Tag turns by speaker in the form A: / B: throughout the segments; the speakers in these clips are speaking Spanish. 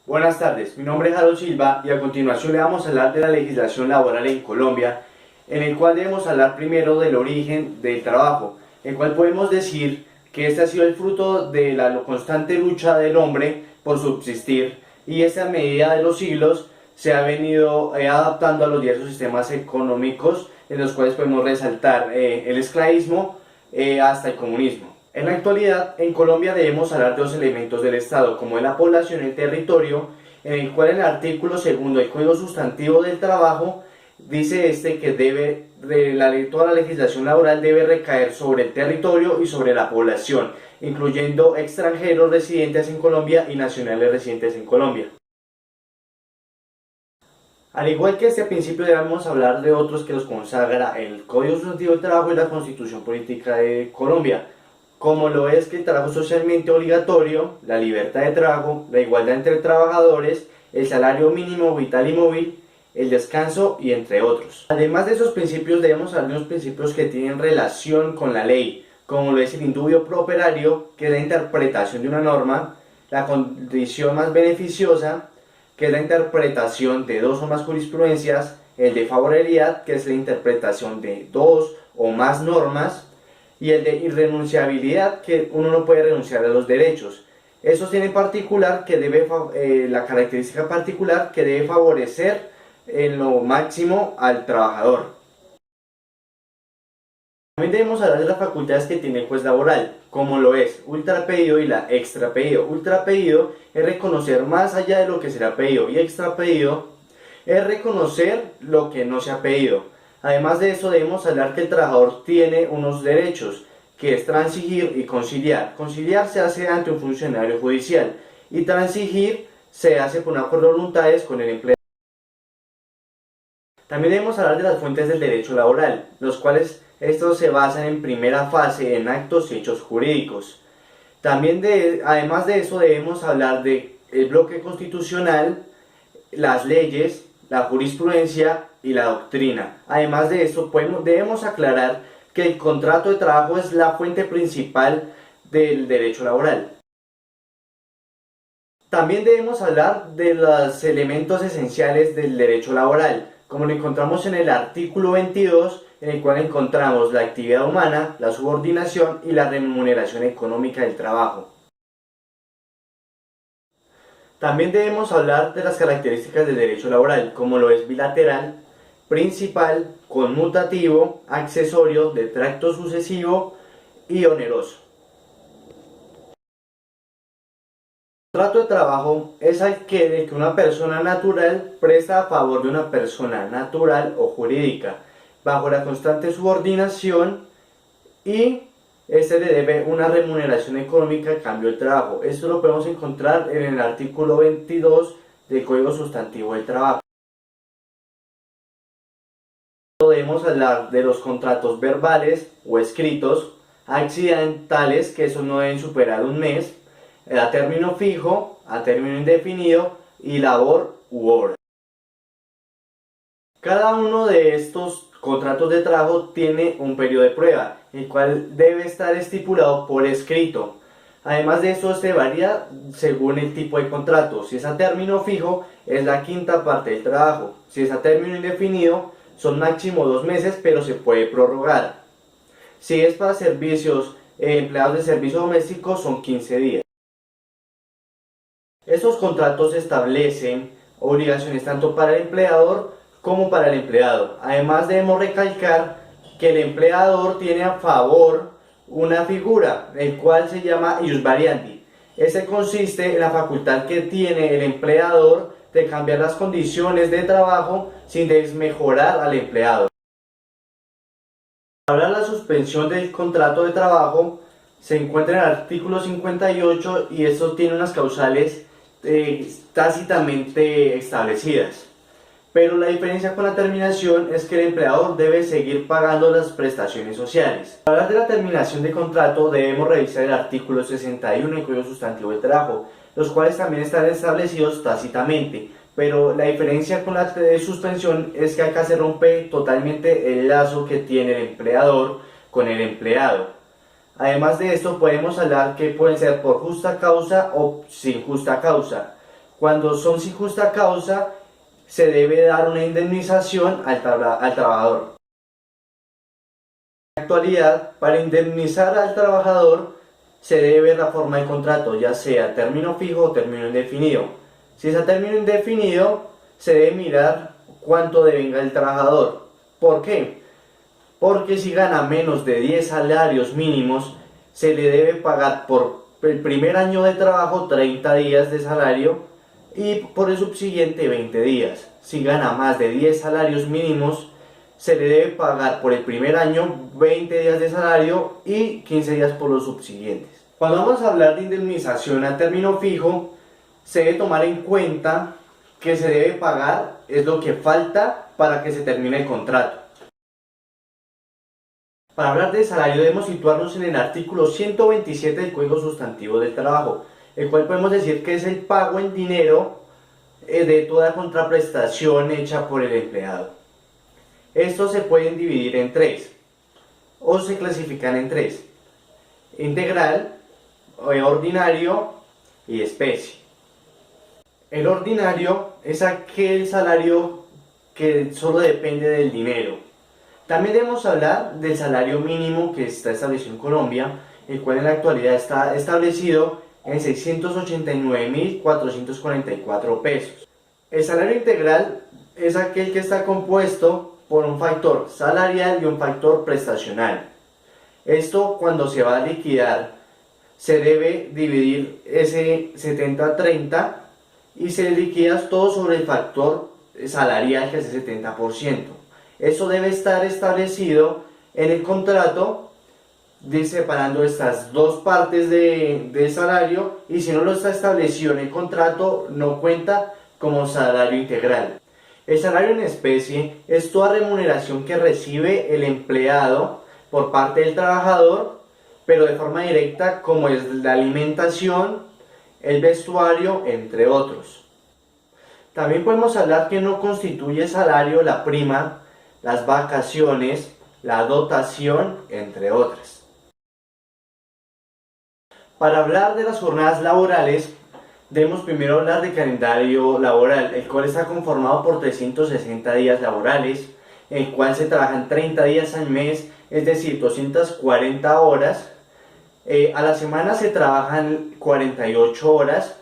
A: Buenas tardes, mi nombre es Harold Silva y a continuación le vamos a hablar de la legislación laboral en Colombia, en el cual debemos hablar primero del origen del trabajo, en el cual podemos decir que este ha sido el fruto de la constante lucha del hombre por subsistir y esta medida de los siglos se ha venido adaptando a los diversos sistemas económicos en los cuales podemos resaltar el esclavismo hasta el comunismo. En la actualidad, en Colombia debemos hablar de dos elementos del Estado, como es la población y el territorio, en el cual en el artículo segundo del Código Sustantivo del Trabajo dice que toda la legislación laboral debe recaer sobre el territorio y sobre la población, incluyendo extranjeros residentes en Colombia y nacionales residentes en Colombia. Al igual que este principio debemos hablar de otros que los consagra el Código Sustantivo del Trabajo y la Constitución Política de Colombia, como lo es que el trabajo socialmente obligatorio, la libertad de trabajo, la igualdad entre trabajadores, el salario mínimo vital y móvil, el descanso y entre otros. Además de esos principios debemos hablar de unos principios que tienen relación con la ley, como lo es el indubio pro operario, que es la interpretación de una norma, la condición más beneficiosa, que es la interpretación de dos o más jurisprudencias, el de favorabilidad, que es la interpretación de dos o más normas, y el de irrenunciabilidad, que uno no puede renunciar a los derechos. Eso tiene en particular que la característica particular que debe favorecer en lo máximo al trabajador. También debemos hablar de las facultades que tiene el juez laboral, como lo es ultrapedido y la extrapedido. Ultrapedido es reconocer más allá de lo que será pedido y extrapedido es reconocer lo que no se ha pedido. Además de eso debemos hablar que el trabajador tiene unos derechos, que es transigir y conciliar. Conciliar se hace ante un funcionario judicial y transigir se hace por un acuerdo de voluntades con el empleador. También debemos hablar de las fuentes del derecho laboral, los cuales estos se basan en primera fase en actos y hechos jurídicos. Además de eso debemos hablar del bloque constitucional, las leyes, la jurisprudencia y la doctrina. Además de eso, debemos aclarar que el contrato de trabajo es la fuente principal del derecho laboral. También debemos hablar de los elementos esenciales del derecho laboral, como lo encontramos en el artículo 22, en el cual encontramos la actividad humana, la subordinación y la remuneración económica del trabajo. También debemos hablar de las características del derecho laboral, como lo es bilateral, principal, conmutativo, accesorio, de tracto sucesivo y oneroso. El contrato de trabajo es aquel que una persona natural presta a favor de una persona natural o jurídica, bajo la constante subordinación y este le debe una remuneración económica a cambio del trabajo. Esto lo podemos encontrar en el artículo 22 del Código Sustantivo del Trabajo. Podemos hablar de los contratos verbales o escritos, accidentales, que esos no deben superar un mes, a término fijo, a término indefinido y labor u obra. Cada uno de estos contratos de trabajo tiene un periodo de prueba, el cual debe estar estipulado por escrito. Además de eso, se varía según el tipo de contrato. Si es a término fijo, es la quinta parte del trabajo. Si es a término indefinido, son máximo 2 meses, pero se puede prorrogar. Si es para servicios, empleados de servicio doméstico, son 15 días. Estos contratos establecen obligaciones tanto para el empleador como para el empleado. Además debemos recalcar que el empleador tiene a favor una figura, el cual se llama ius variandi. Este consiste en la facultad que tiene el empleador de cambiar las condiciones de trabajo sin desmejorar al empleado. Para la suspensión del contrato de trabajo se encuentra en el artículo 58 y esto tiene unas causales tácitamente establecidas. Pero la diferencia con la terminación es que el empleador debe seguir pagando las prestaciones sociales. Para hablar de la terminación de contrato debemos revisar el artículo 61 del Código Sustantivo del Trabajo, los cuales también están establecidos tácitamente, pero la diferencia con la suspensión es que acá se rompe totalmente el lazo que tiene el empleador con el empleado. Además de esto podemos hablar que pueden ser por justa causa o sin justa causa. Cuando son sin justa causa, se debe dar una indemnización al trabajador. En la actualidad, para indemnizar al trabajador, se debe ver la forma del contrato, ya sea término fijo o término indefinido. Si es a término indefinido, se debe mirar cuánto devenga el trabajador. ¿Por qué? Porque si gana menos de 10 salarios mínimos, se le debe pagar por el primer año de trabajo 30 días de salario y por el subsiguiente 20 días. Si gana más de 10 salarios mínimos, se le debe pagar por el primer año 20 días de salario y 15 días por los subsiguientes. Cuando vamos a hablar de indemnización a término fijo, se debe tomar en cuenta que se debe pagar es lo que falta para que se termine el contrato. Para hablar de salario debemos situarnos en el artículo 127 del Código Sustantivo del Trabajo, el cual podemos decir que es el pago en dinero de toda contraprestación hecha por el empleado. Estos se pueden dividir en tres, o se clasifican en tres: integral, ordinario y especie. El ordinario es aquel salario que solo depende del dinero. También debemos hablar del salario mínimo que está establecido en Colombia, el cual en la actualidad está establecido en 689.444 pesos. El salario integral es aquel que está compuesto por un factor salarial y un factor prestacional. Esto, cuando se va a liquidar, se debe dividir ese 70-30 y se liquida todo sobre el factor salarial, que es el 70%. Eso debe estar establecido en el contrato, separando estas dos partes de salario, y si no lo está establecido en el contrato, no cuenta como salario integral. El salario en especie es toda remuneración que recibe el empleado por parte del trabajador, pero de forma directa, como es la alimentación, el vestuario, entre otros. También podemos hablar que no constituye salario la prima, las vacaciones, la dotación, entre otras. Para hablar de las jornadas laborales, debemos primero hablar de calendario laboral, el cual está conformado por 360 días laborales, en el cual se trabajan 30 días al mes, es decir, 240 horas. A la semana se trabajan 48 horas,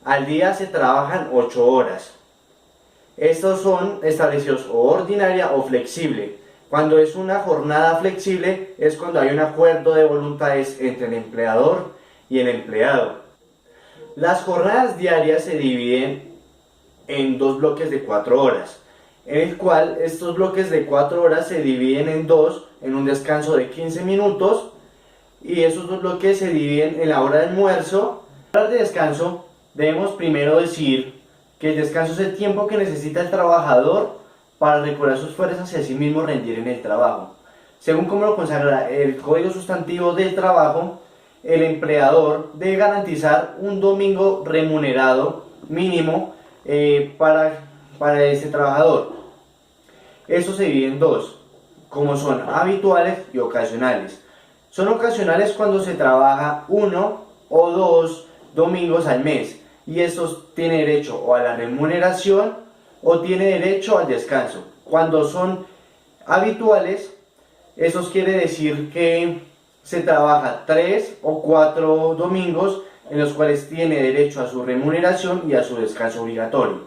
A: al día se trabajan 8 horas. Estos son establecidos o ordinaria o flexible. Cuando es una jornada flexible es cuando hay un acuerdo de voluntades entre el empleador y el empleado. Las jornadas diarias se dividen en dos bloques de 4 horas, en el cual estos bloques de 4 horas se dividen en dos, en un descanso de 15 minutos, y esos dos bloques se dividen en la hora de almuerzo. Para el descanso debemos primero decir que el descanso es el tiempo que necesita el trabajador para recobrar sus fuerzas y así mismo rendir en el trabajo. Según como lo consagra el Código Sustantivo del Trabajo, el empleador debe garantizar un domingo remunerado mínimo para ese trabajador. Eso se divide en dos, como son habituales y ocasionales. Son ocasionales cuando se trabaja 1 o 2 domingos al mes, y estos tienen derecho o a la remuneración o tiene derecho al descanso. Cuando son habituales, eso quiere decir que se trabaja 3 o 4 domingos en los cuales tiene derecho a su remuneración y a su descanso obligatorio.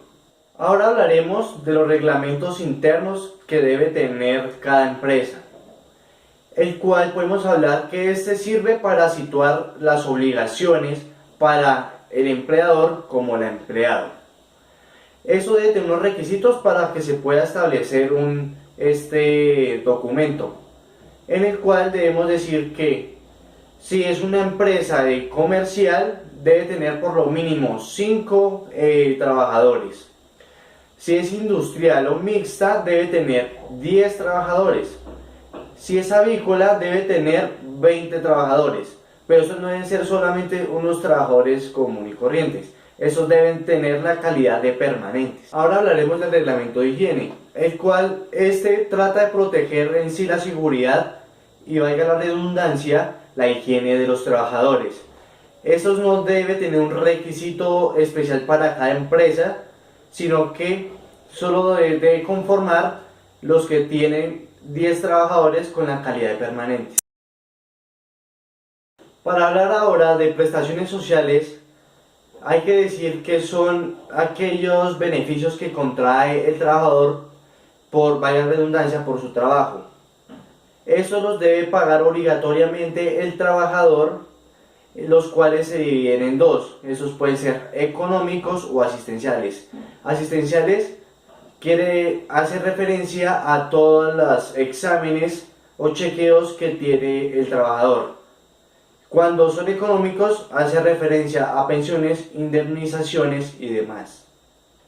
A: Ahora hablaremos de los reglamentos internos que debe tener cada empresa, el cual podemos hablar que este sirve para situar las obligaciones para el empleador como el empleado. Eso debe tener unos requisitos para que se pueda establecer este documento, en el cual debemos decir que si es una empresa comercial debe tener por lo mínimo 5 trabajadores. Si es industrial o mixta debe tener 10 trabajadores. Si es avícola debe tener 20 trabajadores. Pero esos no deben ser solamente unos trabajadores comunes y corrientes. Esos deben tener la calidad de permanentes. Ahora hablaremos del reglamento de higiene, el cual trata de proteger en sí la seguridad y, valga la redundancia, la higiene de los trabajadores. Estos no debe tener un requisito especial para cada empresa, sino que solo debe conformar los que tienen 10 trabajadores con la calidad de permanentes. Para hablar ahora de prestaciones sociales, hay que decir que son aquellos beneficios que contrae el trabajador por, vaya redundancia, por su trabajo. Estos los debe pagar obligatoriamente el trabajador, los cuales se dividen en dos. Esos pueden ser económicos o asistenciales. Asistenciales hace referencia a todos los exámenes o chequeos que tiene el trabajador. Cuando son económicos, hace referencia a pensiones, indemnizaciones y demás.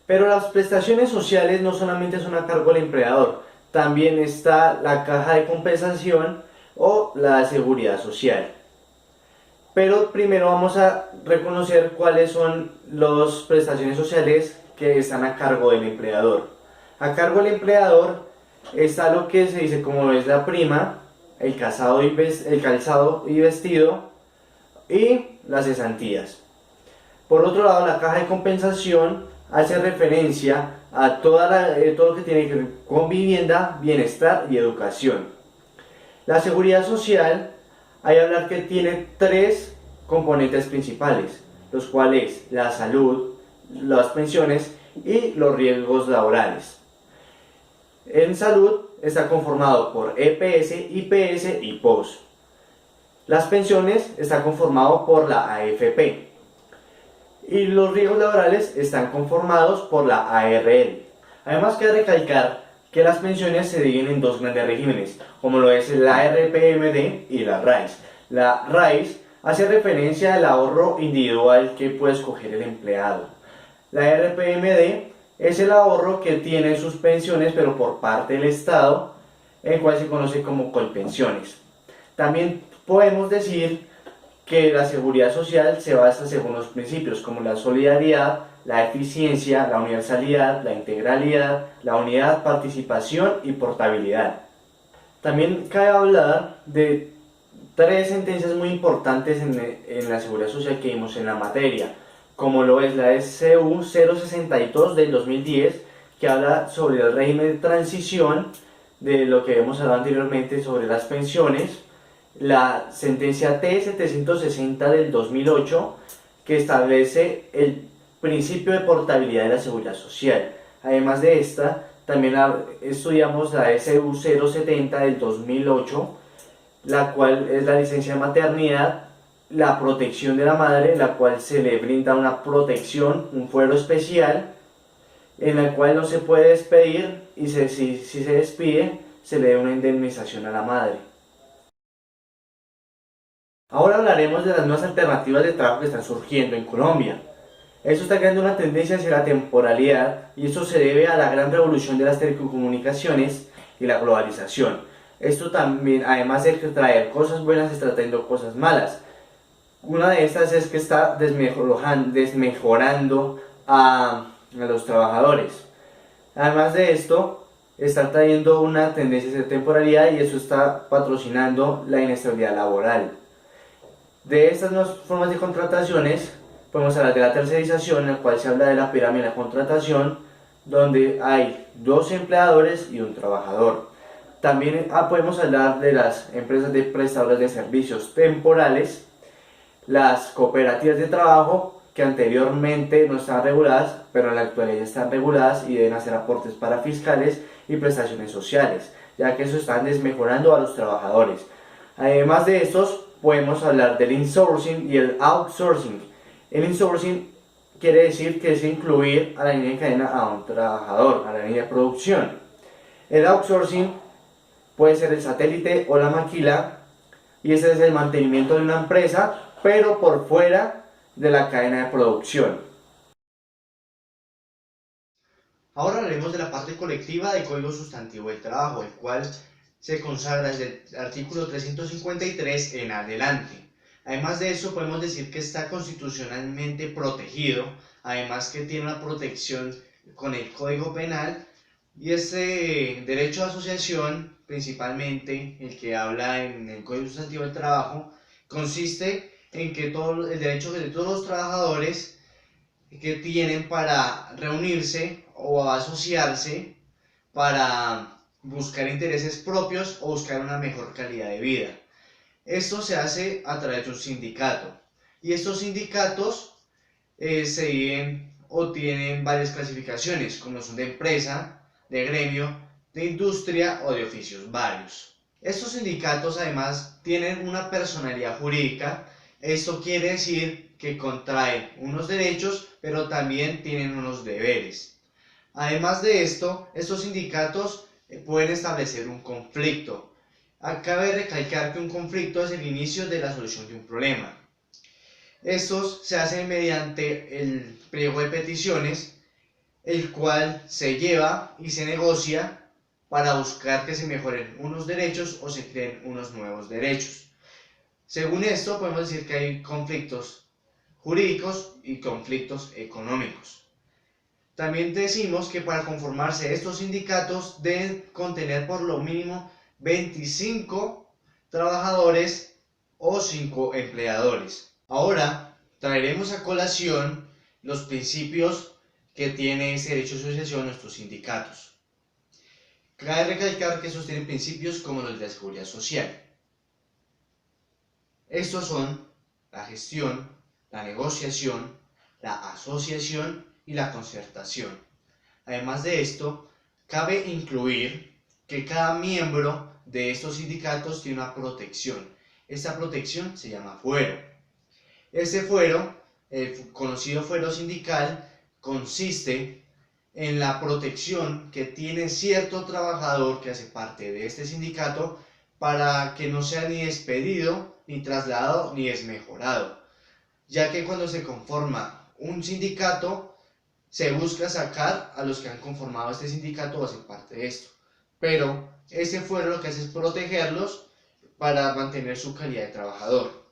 A: Pero las prestaciones sociales no solamente son a cargo del empleador, también está la caja de compensación o la seguridad social. Pero primero vamos a reconocer cuáles son las prestaciones sociales que están a cargo del empleador. A cargo del empleador está lo que se dice como es la prima, el calzado y vestido y las cesantías. Por otro lado, la caja de compensación hace referencia a todo lo que tiene que ver con vivienda, bienestar y educación. La seguridad social, hay que hablar que tiene tres componentes principales, los cuales la salud, las pensiones y los riesgos laborales. En salud está conformado por EPS, IPS y POS. Las pensiones están conformados por la AFP y los riesgos laborales están conformados por la ARL. Además, queda recalcar que las pensiones se dividen en dos grandes regímenes, como lo es la RPMD y la RAIS. La RAIS hace referencia al ahorro individual que puede escoger el empleado. La RPMD es el ahorro que tienen sus pensiones, pero por parte del Estado, el cual se conoce como colpensiones. También podemos decir que la seguridad social se basa según los principios como la solidaridad, la eficiencia, la universalidad, la integralidad, la unidad, participación y portabilidad. También cabe hablar de tres sentencias muy importantes en la seguridad social que vimos en la materia, como lo es la SU 062 del 2010, que habla sobre el régimen de transición, de lo que hemos hablado anteriormente sobre las pensiones, la sentencia T760 del 2008, que establece el principio de portabilidad de la seguridad social. Además de esta, también estudiamos la SU 070 del 2008, la cual es la licencia de maternidad, la protección de la madre, la cual se le brinda una protección, un fuero especial, en el cual no se puede despedir y si se despide, se le da una indemnización a la madre. Ahora hablaremos de las nuevas alternativas de trabajo que están surgiendo en Colombia. Esto está creando una tendencia hacia la temporalidad y esto se debe a la gran revolución de las telecomunicaciones y la globalización. Esto también, además de traer cosas buenas, está trayendo cosas malas. Una de estas es que está desmejorando a los trabajadores. Además de esto, está trayendo una tendencia de temporalidad y eso está patrocinando la inestabilidad laboral. De estas nuevas formas de contrataciones, podemos hablar de la tercerización, en la cual se habla de la pirámide de la contratación, donde hay dos empleadores y un trabajador. También podemos hablar de las empresas de prestadores de servicios temporales, las cooperativas de trabajo, que anteriormente no estaban reguladas, pero en la actualidad ya están reguladas y deben hacer aportes para fiscales y prestaciones sociales, ya que eso están desmejorando a los trabajadores. Además de estos, podemos hablar del insourcing y el outsourcing. El insourcing quiere decir que es incluir a la línea de cadena a un trabajador, a la línea de producción. El outsourcing puede ser el satélite o la maquila, y ese es el mantenimiento de una empresa, pero por fuera de la cadena de producción. Ahora hablaremos de la parte colectiva del Código Sustantivo del Trabajo, el cual se consagra desde el artículo 353 en adelante. Además de eso, podemos decir que está constitucionalmente protegido, además que tiene una protección con el Código Penal, y este derecho de asociación, principalmente el que habla en el Código Sustantivo del Trabajo, consiste en que todo el derecho de todos los trabajadores que tienen para reunirse o asociarse para buscar intereses propios o buscar una mejor calidad de vida. Esto se hace a través de un sindicato y estos sindicatos se dividen o tienen varias clasificaciones, como son de empresa, de gremio, de industria o de oficios varios. Estos sindicatos además tienen una personalidad jurídica. Esto quiere decir que contraen unos derechos, pero también tienen unos deberes. Además de esto, estos sindicatos pueden establecer un conflicto. Cabe recalcar que un conflicto es el inicio de la solución de un problema. Estos se hacen mediante el pliego de peticiones, el cual se lleva y se negocia para buscar que se mejoren unos derechos o se creen unos nuevos derechos. Según esto, podemos decir que hay conflictos jurídicos y conflictos económicos. También decimos que para conformarse estos sindicatos deben contener por lo mínimo 25 trabajadores o 5 empleadores. Ahora traeremos a colación los principios que tiene ese derecho de asociación nuestros sindicatos. Cabe recalcar que estos tienen principios como los de la seguridad social. Estos son la gestión, la negociación, la asociación y la concertación. Además de esto, cabe incluir que cada miembro de estos sindicatos tiene una protección. Esta protección se llama fuero. Este fuero, el conocido fuero sindical, consiste en la protección que tiene cierto trabajador que hace parte de este sindicato para que no sea ni despedido, ni trasladado, ni desmejorado, ya que cuando se conforma un sindicato se busca sacar a los que han conformado este sindicato o hacen parte de esto, pero este fuero lo que hace es protegerlos para mantener su calidad de trabajador.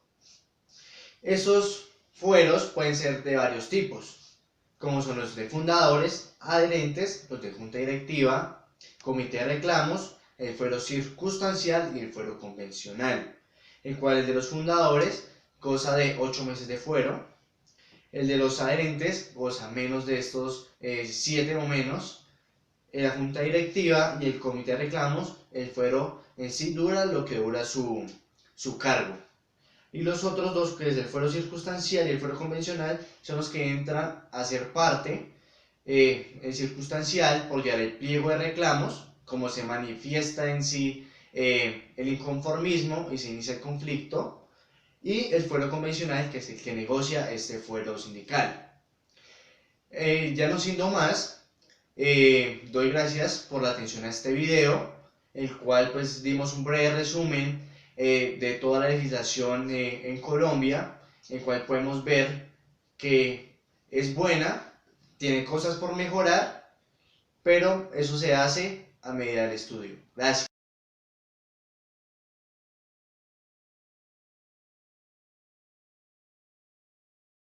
A: Esos fueros pueden ser de varios tipos, como son los de fundadores, adherentes, los de junta directiva, comité de reclamos, el fuero circunstancial y el fuero convencional, el cual el de los fundadores goza de 8 meses de fuero, el de los adherentes goza menos de estos 7 o menos, en la junta directiva y el comité de reclamos, el fuero en sí dura lo que dura su cargo. Y los otros dos, que es el fuero circunstancial y el fuero convencional, son los que entran a ser parte. El circunstancial por llevar el pliego de reclamos, como se manifiesta en sí el inconformismo y se inicia el conflicto, y el fuero convencional, que es el que negocia este fuero sindical. Ya no siendo más, doy gracias por la atención a este video, el cual pues dimos un breve resumen de toda la legislación en Colombia, el cual podemos ver que es buena, tiene cosas por mejorar, pero eso se hace a medida del estudio. Gracias.